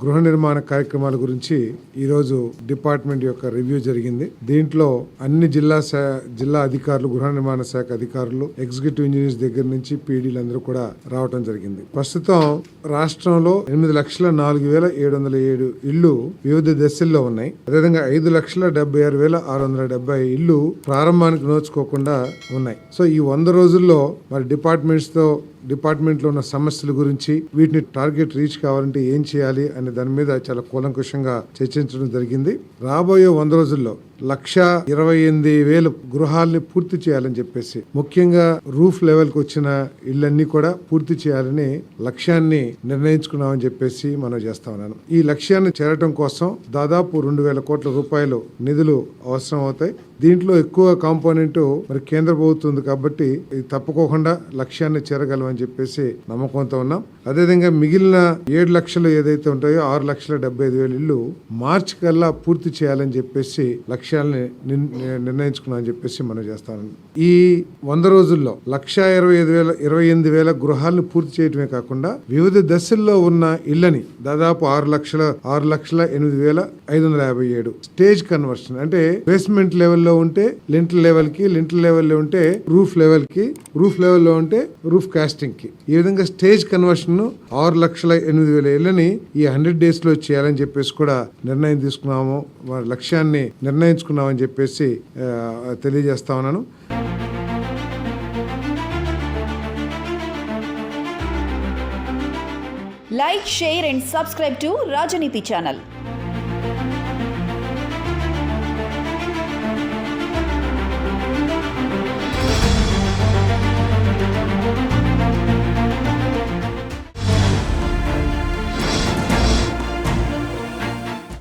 గృహ నిర్మాణ కార్యక్రమాల గురించి ఈరోజు డిపార్ట్మెంట్ యొక్క రివ్యూ జరిగింది. దీంట్లో అన్ని జిల్లా అధికారులు, గృహ నిర్మాణ శాఖ అధికారులు, ఎగ్జిక్యూటివ్ ఇంజనీర్స్ దగ్గర నుంచి పీడీలు అందరూ కూడా రావటం జరిగింది. ప్రస్తుతం రాష్ట్రంలో 8,04,707 ఇళ్లు వివిధ దశల్లో ఉన్నాయి. అదేవిధంగా 5,76,670 ఇళ్లు ప్రారంభానికి నోచుకోకుండా ఉన్నాయి. సో ఈ 100 రోజుల్లో మరి డిపార్ట్మెంట్ లో ఉన్న సమస్యల గురించి, వీటిని టార్గెట్ రీచ్ కావాలంటే ఏం చేయాలి అనే దాని మీద చాలా కూలంకషంగా చర్చించడం జరిగింది. రాబోయే 100 రోజుల్లో 1,28,000 గృహాలని పూర్తి చేయాలని చెప్పేసి, ముఖ్యంగా రూఫ్ లెవెల్ కి వచ్చిన ఇళ్లన్నీ కూడా పూర్తి చేయాలని లక్ష్యాన్ని నిర్ణయించుకున్నామని చెప్పేసి మనం చేస్తా ఉన్నాను. ఈ లక్ష్యాన్ని చేరటం కోసం దాదాపు 2,000 కోట్ల రూపాయలు నిధులు అవసరం అవుతాయి. దీంట్లో ఎక్కువ కాంపోనెంట్ మరి కేంద్ర ప్రభుత్వం ఉంది కాబట్టి ఇది తప్పుకోకుండా లక్ష్యాన్ని చేరగలమని చెప్పేసి నమ్మకంతో ఉన్నాం. అదేవిధంగా మిగిలిన 7 లక్షలు ఏదైతే ఉంటాయో 6,75,000 ఇళ్లు మార్చి కల్లా పూర్తి చేయాలని చెప్పేసి లక్ష్యాలని నిర్ణయించుకున్నామని చెప్పేసి మనం చేస్తాం. ఈ 100 రోజుల్లో 1,28,000 గృహాలను పూర్తి చేయడమే కాకుండా వివిధ దశల్లో ఉన్న ఇళ్లని దాదాపు 6,08,557 స్టేజ్ కన్వర్షన్, అంటే బేస్మెంట్ లెవెల్లో ఉంటే లింటల్ లెవెల్ కి, లింటల్ లెవెల్లో ఉంటే రూఫ్ లెవెల్ కి, రూఫ్ లెవెల్లో ఉంటే రూఫ్ కాస్టింగ్ కి, ఈ విధంగా స్టేజ్ కన్వర్షన్ 6,08,000 ఇళ్లని ఈ 100 days లో చేయాలని చెప్పేసి కూడా నిర్ణయం తీసుకున్నాము. వారి లక్ష్యాన్ని నిర్ణయించుకున్నామని చెప్పేసి తెలియజేస్తా ఉన్నాను. Like, share and subscribe to Rajaniti channel.